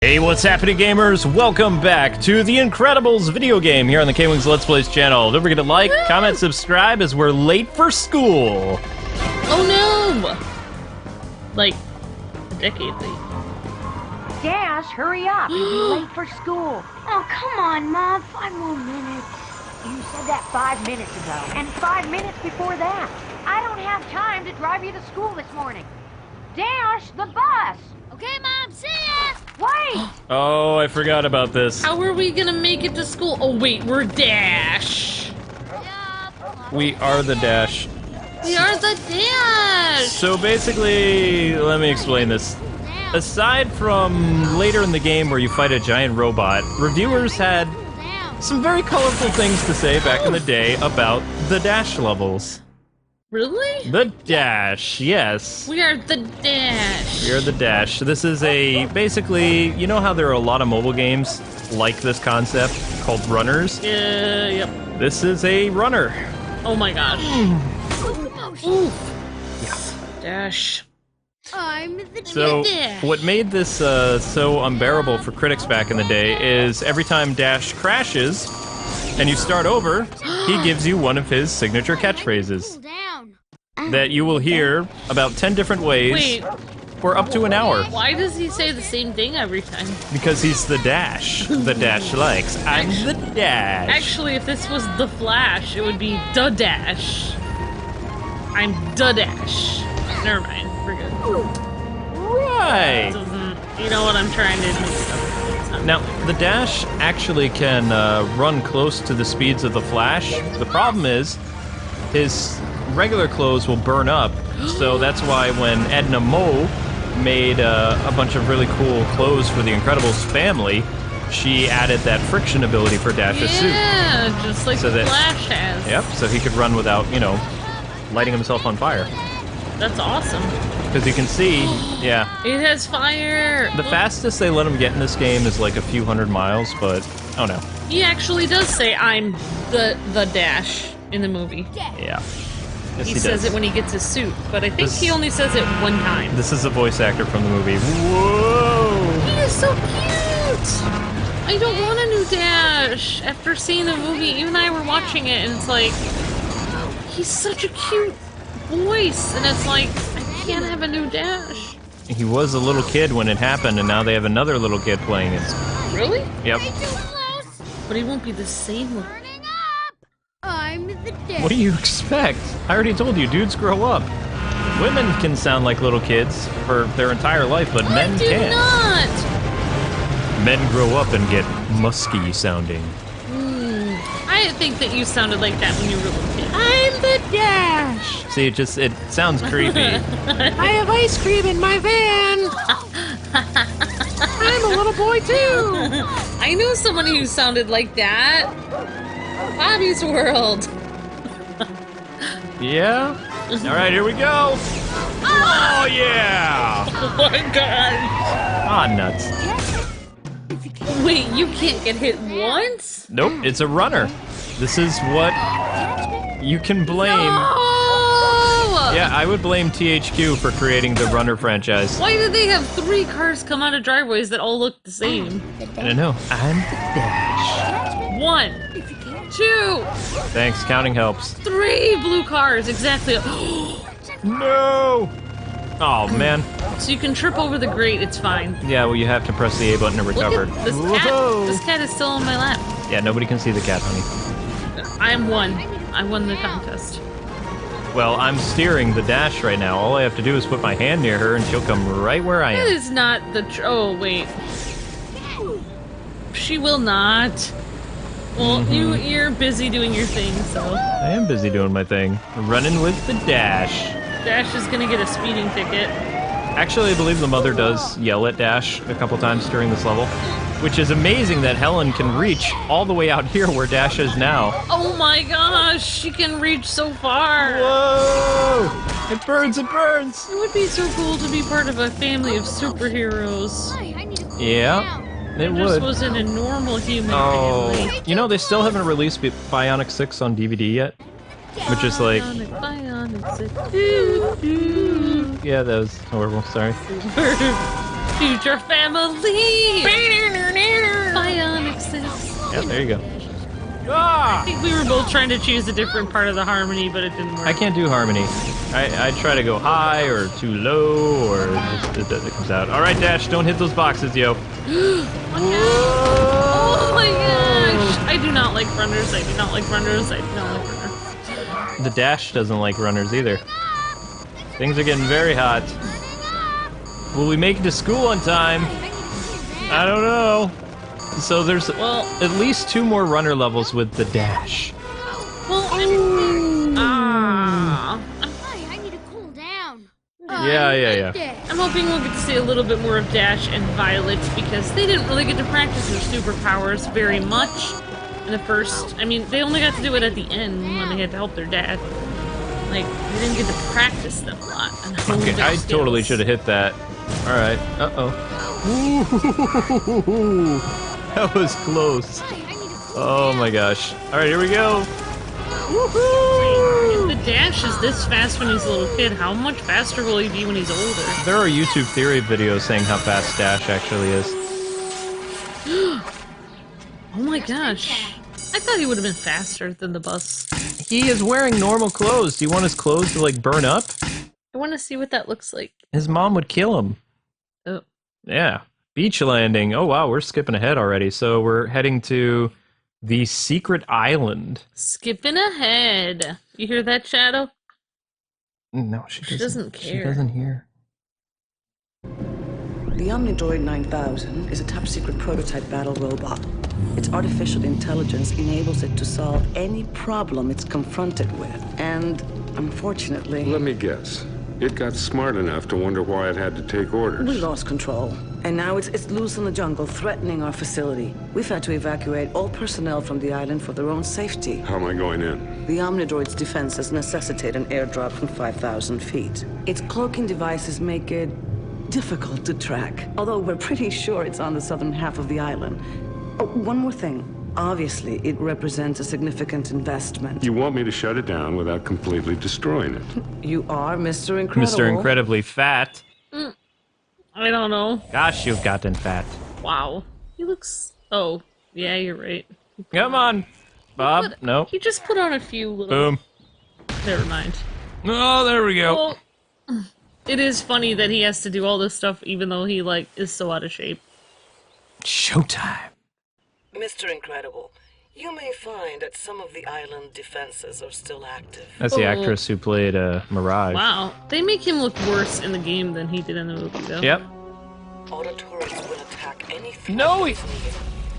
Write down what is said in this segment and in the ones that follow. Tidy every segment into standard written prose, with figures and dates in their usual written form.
Hey, what's happening, gamers? Welcome back to The Incredibles video game here on the KwingsLetsPlays channel. Don't forget to like, comment, subscribe as we're late for school. Oh no! Like, a decade late. Dash, hurry up. You'll be late for school. Oh, come on, Mom. 5 more minutes. You said that 5 minutes ago, and 5 minutes before that. I don't have time to drive you to school this morning. Dash, the bus. Okay, Mom, see ya! Wait! Oh, I forgot about this. How are we gonna make it to school? Oh wait, we're Dash! We are the Dash. We are the Dash! So basically, let me explain this. Aside from later in the game where you fight a giant robot, reviewers had some very colorful things to say back in the day about the Dash levels. Really? The Dash, yes. We are the Dash! We are the Dash. This is basically, you know how there are a lot of mobile games like this concept called runners? Yep. This is a runner. Oh my gosh. Oof. Yeah. Dash. I'm the So, Dash. what made this so unbearable for critics back in the day is every time Dash crashes and you start over, he gives you one of his signature catchphrases that you will hear about 10 different ways Wait, for up to an hour. why does he say the same thing every time? Because he's the Dash. The Dash likes. I'm the Dash. Actually, if this was the Flash, it would be the Dash. I'm the Dash. Never mind, we're good. Right. You know what I'm trying to do? Now, the Dash actually can run close to the speeds of the Flash. The problem is, his regular clothes will burn up, so that's why when Edna Moe made a bunch of really cool clothes for the Incredibles family, she added that friction ability for Dash's suit. Yeah, just like So the that- Flash has. Yep, so he could run without, you know, lighting himself on fire. That's awesome. Because you can see, yeah, It has fire! the Look, fastest they let him get in this game is like a few hundred miles, but, oh no. he actually does say, I'm the Dash in the movie. Yeah. Yes, He he says does. it when he gets his suit, but I think This- he only says it one time. This is a voice actor from the movie. Whoa! He is so cute! I don't want a new Dash! After seeing the movie, you and I were watching it, and it's like, he's such a cute voice, and it's like, I can't have a new Dash. He was a little kid when it happened, and now they have another little kid playing it. Really? Yep. But he won't be the same one. Turning up! I'm the Dash. What do you expect? I already told you, dudes grow up. Women can sound like little kids for their entire life, but men Do can't. not! Men grow up and get musky sounding. I think that you sounded like that when you were a little kid. I'm the Dash! See, it sounds creepy. I have ice cream in my van! I'm a little boy too! I knew someone who sounded like that. Bobby's World. Yeah? Alright, here we go! Oh, yeah! Oh my god! Ah, nuts. Wait, you can't get hit once? Nope, it's a runner. This is what you can blame. Oh! Yeah, I would blame THQ for creating the runner franchise. Why did they have 3 cars come out of driveways that all look the same? I don't know. I'm the Dash. 1, 2, Thanks, counting helps. 3 blue cars, exactly. No! Oh, man. So you can trip over the grate, it's fine. Yeah, well, you have to press the A button to recover. Look at this Whoa. cat. This cat is still on my lap. Yeah, nobody can see the cat, honey. I am one. I won the contest. Well, I'm steering the Dash right now. All I have to do is put my hand near her, and she'll come right where I That am. is not the oh, wait. She will not. Well, you're busy doing your thing, so. I am busy doing my thing. Running with the Dash. Dash is gonna get a speeding ticket. Actually, I believe the mother does yell at Dash a couple times during this level, which is amazing that Helen can reach all the way out here where Dash is now. Oh my gosh, she can reach so far. Whoa! It burns, it burns! It would be so cool to be part of a family of superheroes. I need to cool Yeah, down. it I just would. wasn't a normal human Oh, family. you know, they still haven't released Bionic 6 on DVD yet? Which is like, Bionic, Bionic, yeah, that was horrible, sorry. Future family! Bionic sis. Yeah, there you go. I think we were both trying to choose a different part of the harmony, but it didn't work. I can't do harmony. I try to go high or too low, or it comes out. All right, Dash, don't hit those boxes, yo. Oh my gosh! I do not like runners. I do not like runners. I do not like runners. The Dash doesn't like runners either. Things are getting very hot. Will we make it to school on time? I don't know. So there's at least 2 more runner levels with the Dash. Well, Hey, I need to cool down. Yeah. I'm hoping we'll get to see a little bit more of Dash and Violet because they didn't really get to practice their superpowers very much in the first. I mean, they only got to do it at the end when they had to help their dad. Like, they didn't get to practice them a lot. And hone Okay, their I skills. totally should have hit that. All right. Ooh, that was close. Hey, I need to cool Oh my gosh. All right, here we go. If the Dash is this fast when he's a little kid, how much faster will he be when he's older? There are YouTube theory videos saying how fast Dash actually is. Oh my gosh. I thought he would have been faster than the bus. He is wearing normal clothes. Do you want his clothes to, like, burn up? I want to see what that looks like. His mom would kill him. Oh. Yeah. Beach landing. Oh, wow, we're skipping ahead already. So we're heading to the secret island. Skipping ahead. You hear that, Shadow? No, she doesn't She care. doesn't hear. The Omnidroid 9000 is a top-secret prototype battle robot. Its artificial intelligence enables it to solve any problem it's confronted with. And, unfortunately, Let me guess. It got smart enough to wonder why it had to take orders. we lost control. And now it's loose in the jungle, threatening our facility. We've had to evacuate all personnel from the island for their own safety. How am I going in? The Omnidroid's defenses necessitate an airdrop from 5,000 feet. Its cloaking devices make it difficult to track, although we're pretty sure it's on the southern half of the island. Oh, one more thing. Obviously, it represents a significant investment. You want me to shut it down without completely destroying it? You are Mr. Incredible. Mr. Incredibly Fat. I don't know. Gosh, you've gotten fat. Wow. He looks... Oh, yeah, you're right. Come on, Bob. But No. He just put on a few little... Boom. Never mind. Oh, there we go. Well, it is funny that he has to do all this stuff even though he, like, is so out of shape. Showtime. Mr. Incredible, you may find that some of the island defenses are still active. That's the Oh. actress who played Mirage. Wow. They make him look worse in the game than he did in the movie, though. Yep. Autoturrets will attack any threat No, that's near.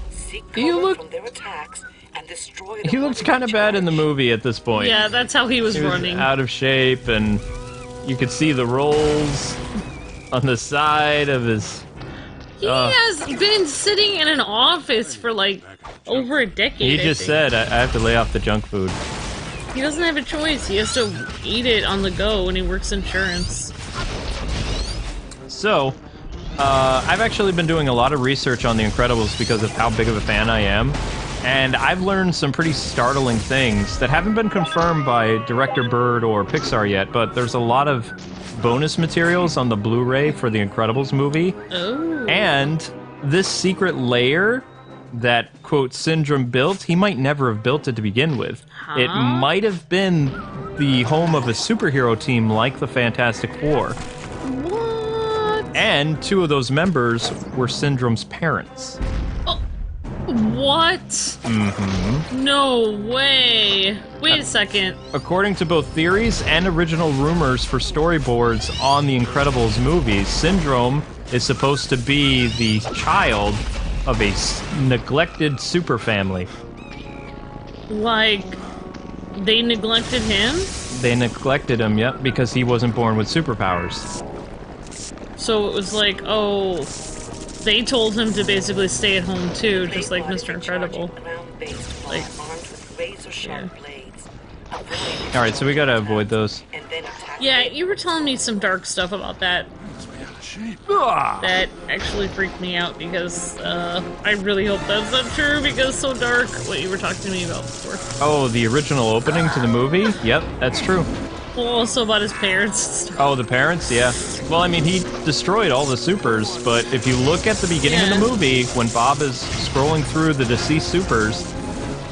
Seek he cover look- from their attacks and destroy them. He looks kind of bad in the movie at this point. Yeah, that's how he was He was running. out of shape, and you could see the rolls on the side of his... He has been sitting in an office for, like, over a decade, He I just think. said, I have to lay off the junk food. He doesn't have a choice. He has to eat it on the go when he works insurance. So, I've actually been doing a lot of research on The Incredibles because of how big of a fan I am. And I've learned some pretty startling things that haven't been confirmed by Director Bird or Pixar yet, but there's a lot of bonus materials on the Blu-ray for The Incredibles movie. Oh. And this secret lair that, quote, Syndrome built, he might never have built it to begin with. It might have been the home of a superhero team like the Fantastic Four. What? And 2 of those members were Syndrome's parents. What? Mm-hmm. No way. Wait a second. According to both theories and original rumors for storyboards on the Incredibles movies, Syndrome is supposed to be the child of a neglected superfamily. Like, they neglected him? They neglected him, yep, because he wasn't born with superpowers. So it was like, oh, they told him to basically stay at home too, just like Mr. Incredible. Like, yeah. Alright, so we gotta avoid those. Yeah, you were telling me some dark stuff about that. That actually freaked me out because I really hope that's not true because so dark what you were talking to me about before. Oh, the original opening to the movie? Yep, that's true. Well, also about his parents. Oh, the parents? Yeah. Well, I mean, he destroyed all the supers, but if you look at the beginning of the movie, when Bob is scrolling through the deceased supers,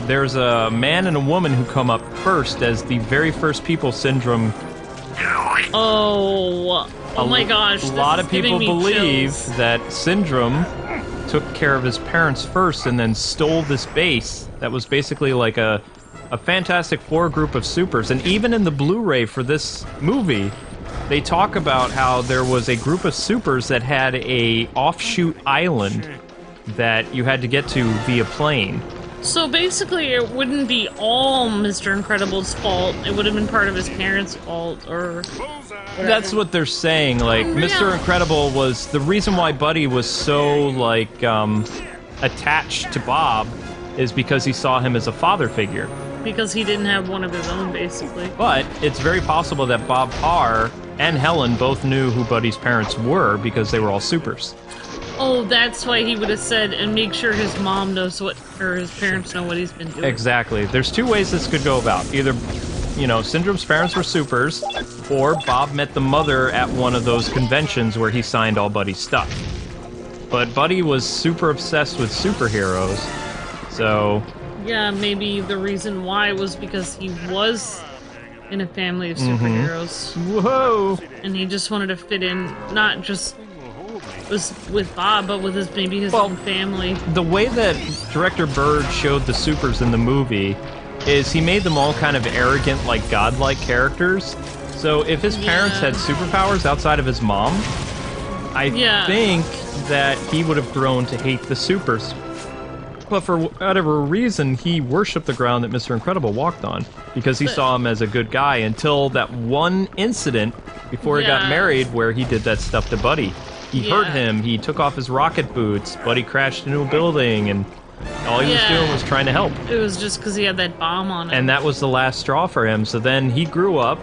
there's a man and a woman who come up first as the very first people Syndrome. Oh my gosh. A lot of people believe that Syndrome took care of his parents first and then stole this base that was basically like a Fantastic Four group of supers. And even in the Blu-ray for this movie, they talk about how there was a group of supers that had a offshoot island that you had to get to via plane. So basically, it wouldn't be all Mr. Incredible's fault. It would have been part of his parents' fault, or whatever. That's what they're saying. Like, Mr. Incredible was the reason why Buddy was so like attached to Bob is because he saw him as a father figure. Because he didn't have one of his own, basically. But it's very possible that Bob Parr and Helen both knew who Buddy's parents were because they were all supers. Oh, that's why he would have said, and make sure his mom knows what, or his parents know what he's been doing. Exactly. There's two ways this could go about. Either, you know, Syndrome's parents were supers, or Bob met the mother at one of those conventions where he signed all Buddy's stuff. But Buddy was super obsessed with superheroes, so... Yeah, maybe the reason why was because he was in a family of superheroes. Whoa! And he just wanted to fit in, not just with Bob, but with his own family. The way that director Bird showed the supers in the movie is he made them all kind of arrogant, like godlike characters. So if his parents had superpowers outside of his mom, I think that he would have grown to hate the supers. But for whatever reason, he worshipped the ground that Mr. Incredible walked on because he saw him as a good guy until that one incident before he got married where he did that stuff to Buddy. He hurt him, he took off his rocket boots, Buddy crashed into a building, and all he was doing was trying to help. It was just because he had that bomb on him. And that was the last straw for him. So then he grew up,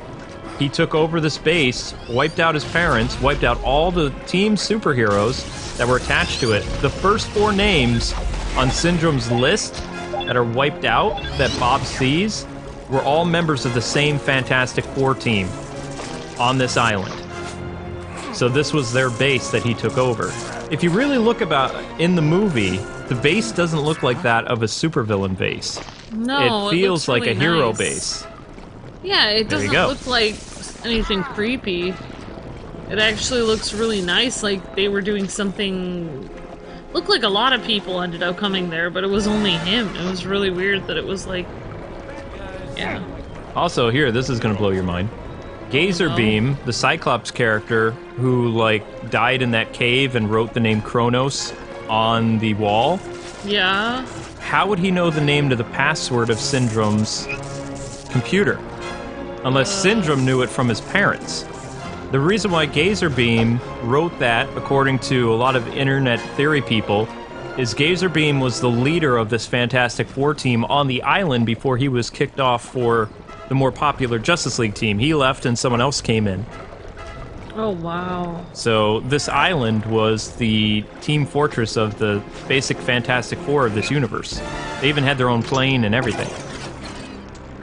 he took over this base, wiped out his parents, wiped out all the team superheroes that were attached to it. The first 4 names on Syndrome's list that are wiped out, that Bob sees, were all members of the same Fantastic Four team on this island. So this was their base that he took over. If you really look in the movie, the base doesn't look like that of a supervillain base. No, it feels like really a hero nice. base. Yeah, it doesn't look like anything creepy. It actually looks really nice, like they were doing something... Looked like a lot of people ended up coming there, but it was only him. It was really weird that it was like... Yeah. Also, here, this is gonna blow your mind. Gazer Beam, the Cyclops character who, like, died in that cave and wrote the name Kronos on the wall. Yeah. How would he know the name to the password of Syndrome's computer? Unless Syndrome knew it from his parents. The reason why Gazer Beam wrote that, according to a lot of internet theory people, is Gazer Beam was the leader of this Fantastic Four team on the island before he was kicked off for the more popular Justice League team. He left and someone else came in. Oh, wow. So this island was the team fortress of the basic Fantastic Four of this universe. They even had their own plane and everything.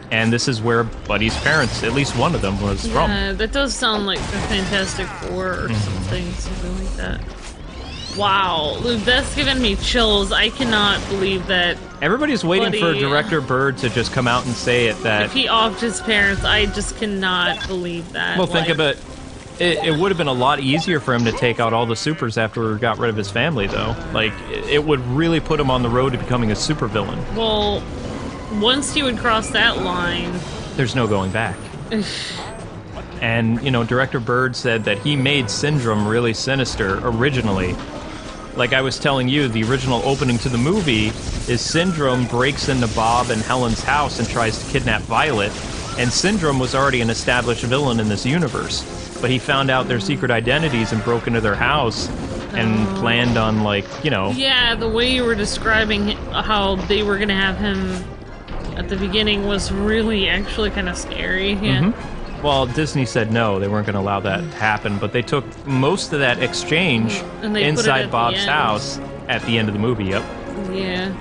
And this is where Buddy's parents, at least one of them, was from. Yeah, that does sound like the Fantastic Four or something like that. Wow, Luke, that's giving me chills. I cannot believe that. Everybody's waiting for Director Bird to just come out and say it that... If he offed his parents, I just cannot believe that. Well, think about it. It would have been a lot easier for him to take out all the supers after he got rid of his family, though. Like, it would really put him on the road to becoming a supervillain. Well, once he would cross that line... There's no going back. And, you know, Director Bird said that he made Syndrome really sinister originally. Like I was telling you, the original opening to the movie is Syndrome breaks into Bob and Helen's house and tries to kidnap Violet, and Syndrome was already an established villain in this universe. But he found out their secret identities and broke into their house and planned on, like, you know... Yeah, the way you were describing how they were going to have him at the beginning was really actually kind of scary. Yeah. Well, Disney said no, they weren't going to allow that to happen, but they took most of that exchange inside Bob's house at the end of the movie, Yeah.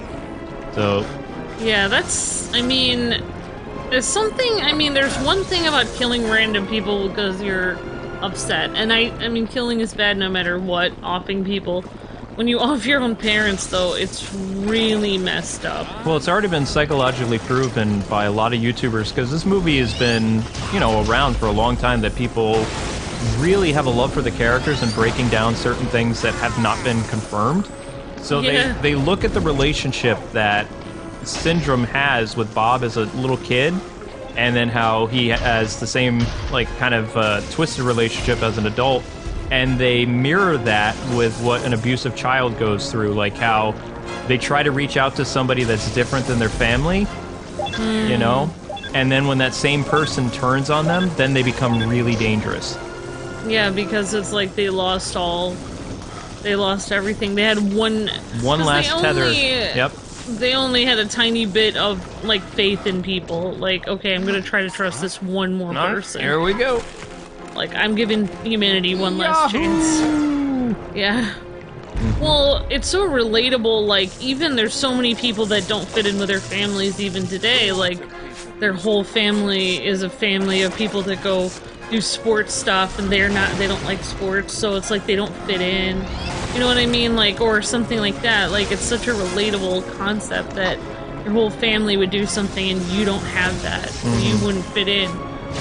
So... Yeah, that's... I mean... There's something, I mean, there's one thing about killing random people because you're upset. And I mean, killing is bad no matter what, offing people. When you off your own parents, though, it's really messed up. Well, it's already been psychologically proven by a lot of YouTubers, because this movie has been, you know, around for a long time, that people really have a love for the characters and breaking down certain things that have not been confirmed. So Yeah. they look at the relationship that Syndrome has with Bob as a little kid, and then how he has the same, like, kind of twisted relationship as an adult, and they mirror that with what an abusive child goes through, like how they try to reach out to somebody that's different than their family, you know? And then when that same person turns on them, then they become really dangerous. Yeah, because it's like they lost everything. They had one 'cause Last they tether. only- Yep. They only had a tiny bit of, like, faith in people. Like, okay, I'm gonna try to trust this one more person. Here we go. Like, I'm giving humanity one last chance. Yeah. Well, it's so relatable, like, even there's so many people that don't fit in with their families even today. Like, their whole family is a family of people that go do sports stuff, and they don't like sports, so it's like they don't fit in. You know what I mean? Like, or something like that. Like, it's such a relatable concept that your whole family would do something and you don't have that. You wouldn't fit in.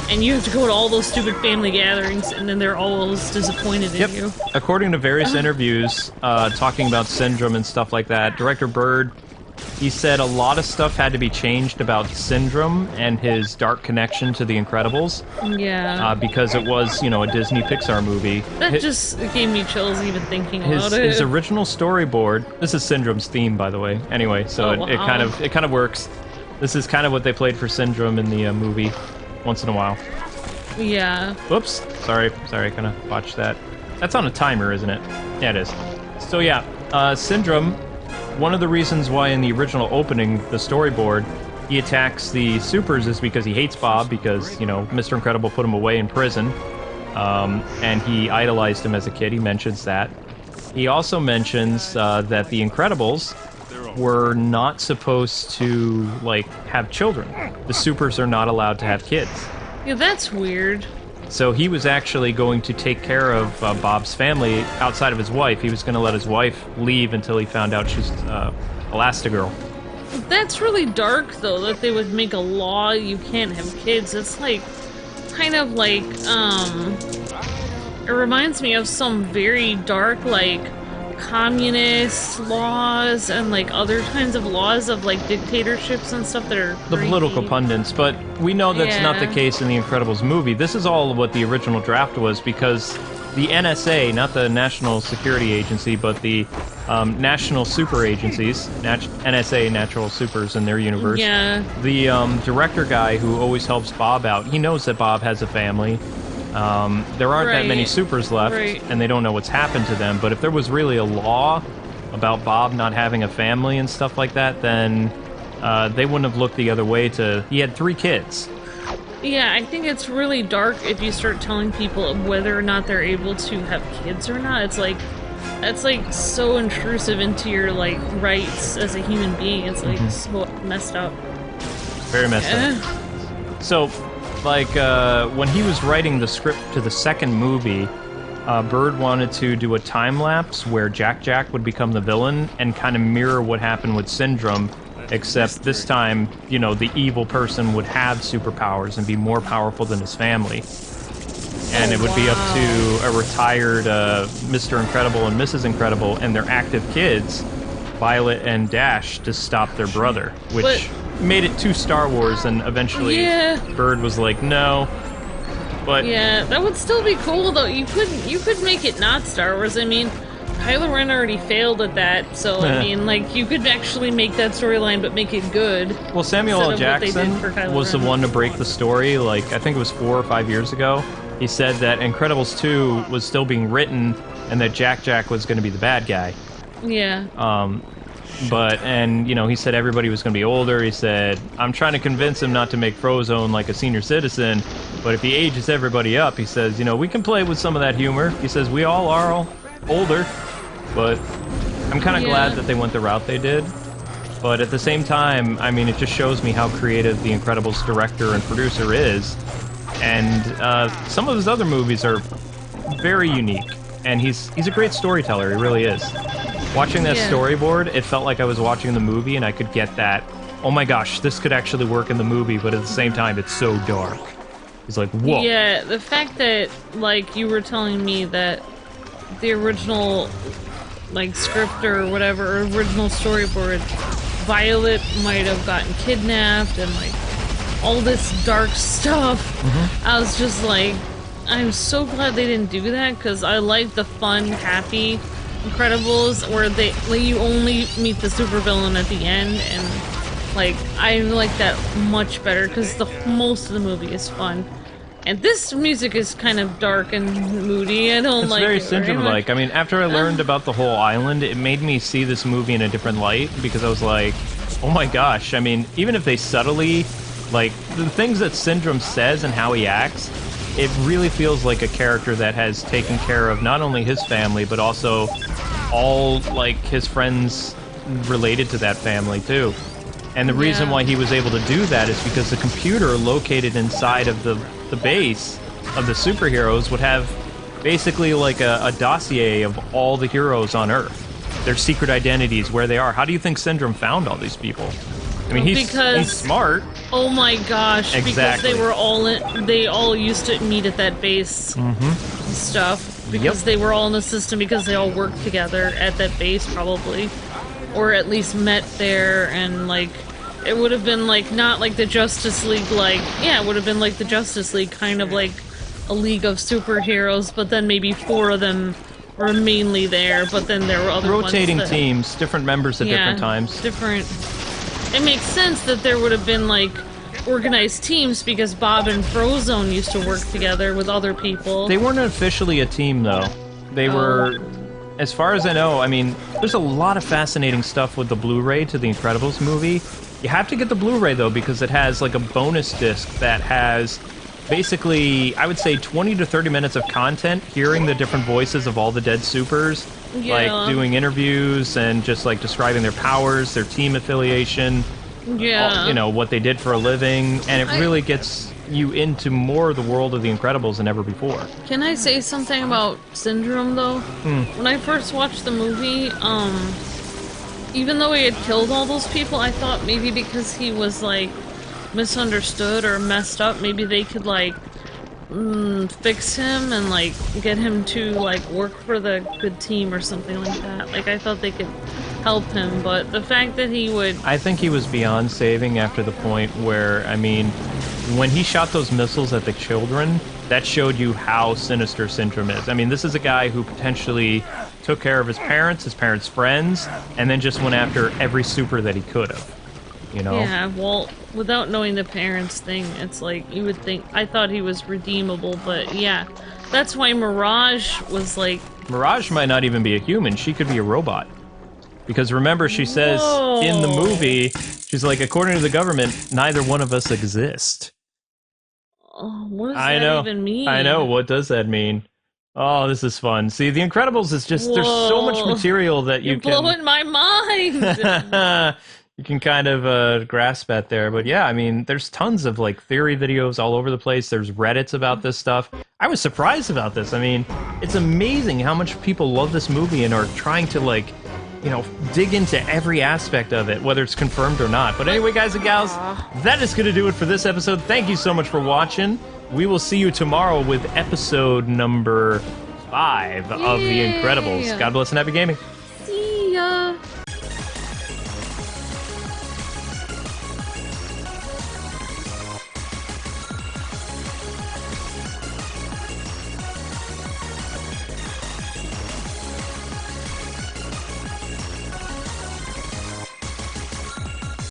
And you have to go to all those stupid family gatherings, and then they're always disappointed in you. According to various interviews, talking about Syndrome and stuff like that, Director Bird, he said a lot of stuff had to be changed about Syndrome and his dark connection to The Incredibles. Yeah. Because it was, you know, a Disney Pixar movie. That just gave me chills even thinking about it. His original storyboard. This is Syndrome's theme, by the way. Anyway, so Oh, it kind wow. of works. This is kind of what they played for Syndrome in the movie, once in a while. Yeah. Whoops. Sorry, I kind of botched that. That's on a timer, isn't it? Yeah, it is. So yeah, Syndrome. One of the reasons why in the original opening, the storyboard, he attacks the supers is because he hates Bob because, you know, Mr. Incredible put him away in prison. And he idolized him as a kid. He mentions that. He also mentions that the Incredibles were not supposed to, like, have children. The supers are not allowed to have kids. Yeah, that's weird. So he was actually going to take care of Bob's family outside of his wife. He was going to let his wife leave until he found out she's Elastigirl. That's really dark, though, that they would make a law you can't have kids. It's like, kind of like, it reminds me of some very dark, like, communist laws and, like, other kinds of laws of, like, dictatorships and stuff that are The creepy. political pundits, but we know that's not the Yeah. case in the Incredibles movie. This is all what the original draft was, because the NSA, not the National Security Agency, but the National Super Agencies, NSA, Natural Supers in their universe. Yeah. The director guy who always helps Bob out, he knows that Bob has a family. There aren't that many Right. supers left, Right. and they don't know what's happened to them. But if there was really a law about Bob not having a family and stuff like that, then they wouldn't have looked the other way to... He had 3 kids. Yeah, I think it's really dark if you start telling people whether or not they're able to have kids or not. It's like, that's like so intrusive into your, like, rights as a human being. It's like so messed up. Very messed Eh. up. So, like, when he was writing the script to the second movie, Bird wanted to do a time-lapse where Jack would become the villain and kind of mirror what happened with Syndrome, except this time, you know, the evil person would have superpowers and be more powerful than his family. And it would be up to a retired Mr. Incredible and Mrs. Incredible and their active kids, Violet and Dash, to stop their brother, which... But- made it too Star Wars, and eventually Bird was like, no. But Yeah, that would still be cool though. You could make it not Star Wars. I mean, Kylo Ren already failed at that, so I mean, like, you could actually make that storyline but make it good. well, Samuel L. instead of what they Jackson did for Kylo was the Ren. one to break the story. Like, I think it was 4 or 5 years ago. He said that Incredibles 2 was still being written, and that Jack was going to be the bad guy. Yeah. And, you know, he said everybody was going to be older. He said, I'm trying to convince him not to make Frozone like a senior citizen, but if he ages everybody up, he says, you know, we can play with some of that humor. He says, we all are older, but I'm kind of glad that they went the route they did. But at the same time, I mean, it just shows me how creative The Incredibles director and producer is. And some of his other movies are very unique. And he's a great storyteller, he really is. Watching that storyboard, it felt like I was watching the movie and I could get that, oh my gosh, this could actually work in the movie, but at the same time, it's so dark. It's like, whoa. Yeah, the fact that, like, you were telling me that the original, like, script or whatever, or original storyboard, Violet might have gotten kidnapped and, like, all this dark stuff. I was just like, I'm so glad they didn't do that, because I like the fun, happy Incredibles where you only meet the supervillain at the end, and like I like that much better because most of the movie is fun. And this music is kind of dark and moody. I don't like it. It's very Syndrome-like. I mean, after I learned about the whole island, it made me see this movie in a different light because I was like, oh my gosh. I mean, even if they subtly, like, the things that Syndrome says and how he acts, it really feels like a character that has taken care of not only his family, but also all, like, his friends related to that family, too. And the reason why he was able to do that is because the computer located inside of the base of the superheroes would have basically like a dossier of all the heroes on Earth. Their secret identities, where they are. How do you think Syndrome found all these people? I mean, he's smart. Oh my gosh, exactly. Because they all used to meet at that base and stuff. Because they were all in the system, because they all worked together at that base, probably. Or at least met there, and like, it would have been like, not like the Justice League, like, yeah, it would have been like the Justice League, kind of like a league of superheroes, but then maybe 4 of them were mainly there, but then there were other rotating ones that, teams, different members at different times. It makes sense that there would have been like organized teams because Bob and Frozone used to work together with other people. They weren't officially a team, though. They were, as far as I know, I mean, there's a lot of fascinating stuff with the Blu-ray to the Incredibles movie. You have to get the Blu-ray, though, because it has like a bonus disc that has basically, I would say, 20 to 30 minutes of content, hearing the different voices of all the dead supers, like doing interviews and just like describing their powers, their team affiliation, all, you know, what they did for a living, and it really gets you into more of the world of the Incredibles than ever before. Can I say something about Syndrome, though? When I first watched the movie, even though he had killed all those people, I thought maybe because he was, like, misunderstood or messed up, maybe they could, like, fix him and, like, get him to, like, work for the good team or something like that. Like, I thought they could help him, but the fact that he would... I think he was beyond saving after the point where, I mean, when he shot those missiles at the children, that showed you how sinister Syndrome is. I mean, this is a guy who potentially took care of his parents' friends, and then just went after every super that he could have, you know? Yeah, well, without knowing the parents thing, it's like, you would think, I thought he was redeemable, but yeah. That's why Mirage was like... Mirage might not even be a human, she could be a robot. Because remember, she says in the movie, she's like, according to the government, neither one of us exist. Oh, what does that even mean? I know, what does that mean? Oh, this is fun. See, The Incredibles is just, there's so much material that you can... You're blowing my mind! You can kind of grasp at there. But yeah, I mean, there's tons of like theory videos all over the place. There's Reddits about this stuff. I was surprised about this. I mean, it's amazing how much people love this movie and are trying to like, you know, dig into every aspect of it, whether it's confirmed or not. But anyway, guys and gals, that is going to do it for this episode. Thank you so much for watching. We will see you tomorrow with episode number 5 of The Incredibles. God bless and happy gaming.